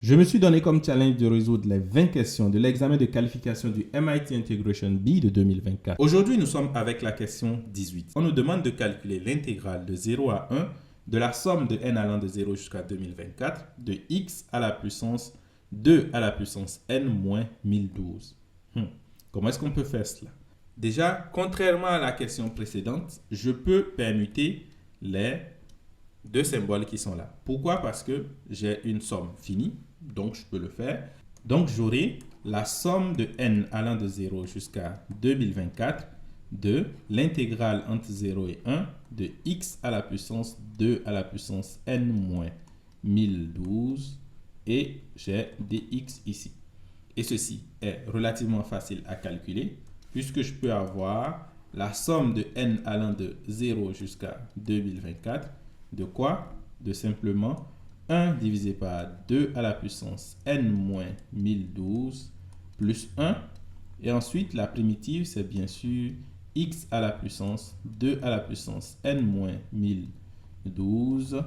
Je me suis donné comme challenge de résoudre les 20 questions de l'examen de qualification du MIT Integration B de 2024. Aujourd'hui, nous sommes avec la question 18. On nous demande de calculer l'intégrale de 0 à 1 de la somme de n allant de 0 jusqu'à 2024 de x à la puissance 2 à la puissance n moins 1012. Comment est-ce qu'on peut faire cela? Déjà, contrairement à la question précédente, je peux permuter les deux symboles qui sont là. Pourquoi? Parce que j'ai une somme finie, donc je peux le faire. Donc j'aurai la somme de n allant de 0 jusqu'à 2024 de l'intégrale entre 0 et 1 de x à la puissance 2 à la puissance n moins 1012 et j'ai dx ici. Et ceci est relativement facile à calculer puisque je peux avoir la somme de n allant de 0 jusqu'à 2024 de quoi? De simplement 1 divisé par 2 à la puissance n moins 1012 plus 1. Et ensuite, la primitive, c'est bien sûr x à la puissance 2 à la puissance n moins 1012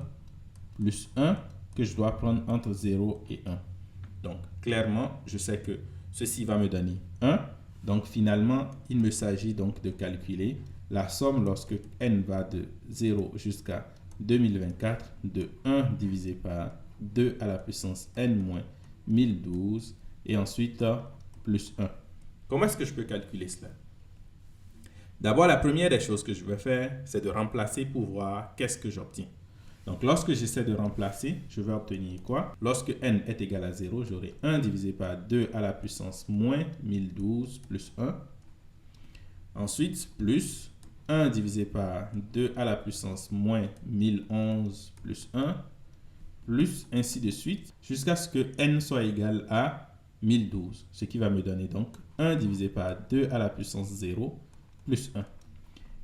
plus 1 que je dois prendre entre 0 et 1. Donc, clairement, je sais que ceci va me donner 1. Donc, finalement, il me s'agit donc de calculer la somme lorsque n va de 0 jusqu'à 2024 de 1 divisé par 2 à la puissance n moins 1012 et ensuite plus 1. Comment est-ce que je peux calculer cela? D'abord, la première des choses que je vais faire, c'est de remplacer pour voir qu'est-ce que j'obtiens. Donc, lorsque j'essaie de remplacer, je vais obtenir quoi? Lorsque n est égal à 0, j'aurai 1 divisé par 2 à la puissance moins 1012 plus 1. Ensuite, plus 1 divisé par 2 à la puissance moins 1011 plus 1, plus ainsi de suite, jusqu'à ce que n soit égal à 1012, ce qui va me donner donc 1 divisé par 2 à la puissance 0 plus 1.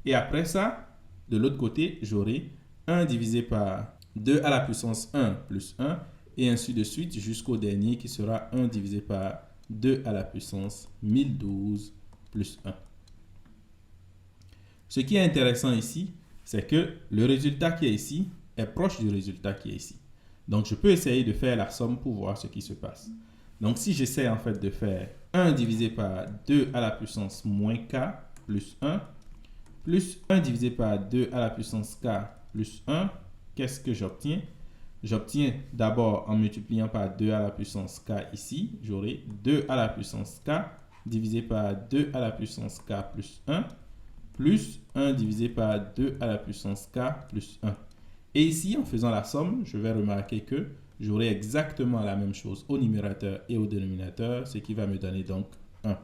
Et après ça, de l'autre côté, j'aurai 1 divisé par 2 à la puissance 1 plus 1, et ainsi de suite jusqu'au dernier qui sera 1 divisé par 2 à la puissance 1012 plus 1. Ce qui est intéressant ici, c'est que le résultat qui est ici est proche du résultat qui est ici. Donc, je peux essayer de faire la somme pour voir ce qui se passe. Donc, si j'essaie en fait de faire 1 divisé par 2 à la puissance moins k plus 1, plus 1 divisé par 2 à la puissance k plus 1, qu'est-ce que j'obtiens? J'obtiens d'abord en multipliant par 2 à la puissance k ici, j'aurai 2 à la puissance k divisé par 2 à la puissance k plus 1, plus 1 divisé par 2 à la puissance k plus 1. Et ici, en faisant la somme, je vais remarquer que j'aurai exactement la même chose au numérateur et au dénominateur, ce qui va me donner donc 1.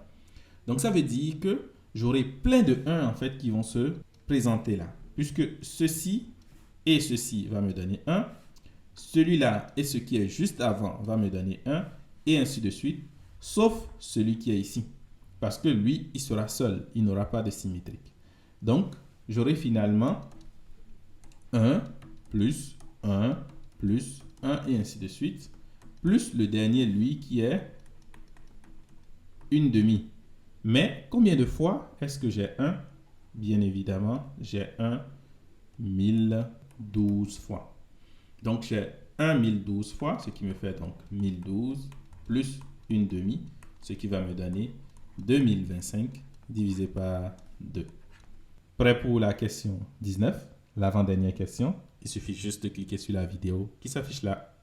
Donc, ça veut dire que j'aurai plein de 1 en fait qui vont se présenter là, puisque ceci et ceci va me donner 1, celui-là et ce qui est juste avant va me donner 1, et ainsi de suite, sauf celui qui est ici, parce que lui, il sera seul, il n'aura pas de symétrique. Donc, j'aurai finalement 1 plus 1 plus 1 et ainsi de suite, plus le dernier, lui, qui est une demi. Mais combien de fois est-ce que j'ai 1? Bien évidemment, j'ai 1 1012 fois. Donc, j'ai 1 1012 fois, ce qui me fait donc 1012 plus une demi, ce qui va me donner 2025 divisé par 2. Prêt pour la question 19, l'avant-dernière question? Il suffit juste de cliquer sur la vidéo qui s'affiche là.